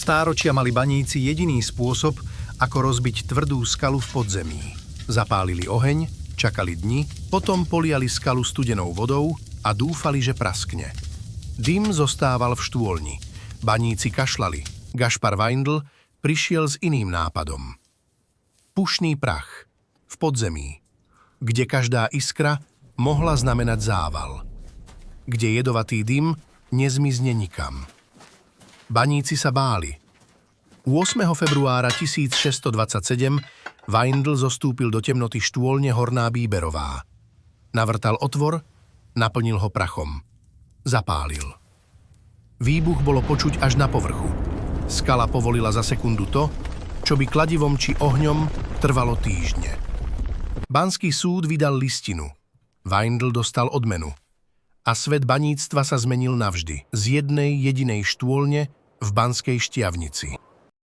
Stáročia mali baníci jediný spôsob, ako rozbiť tvrdú skalu v podzemí. Zapálili oheň, čakali dni, potom poliali skalu studenou vodou a dúfali, že praskne. Dym zostával v štôlni. Baníci kašlali. Gašpar Weindl prišiel s iným nápadom. Pušný prach v podzemí, kde každá iskra mohla znamenať zával. Kde jedovatý dym nezmizne nikam. Baníci sa báli. 8. februára 1627 Weindl zostúpil do temnoty štôlne Horná Bíberová. Navrtal otvor, naplnil ho prachom. Zapálil. Výbuch bolo počuť až na povrchu. Skala povolila za sekundu to, čo by kladivom či ohňom trvalo týždne. Banský súd vydal listinu. Weindl dostal odmenu. A svet baníctva sa zmenil navždy z jednej jedinej štôlne v Banskej Štiavnici.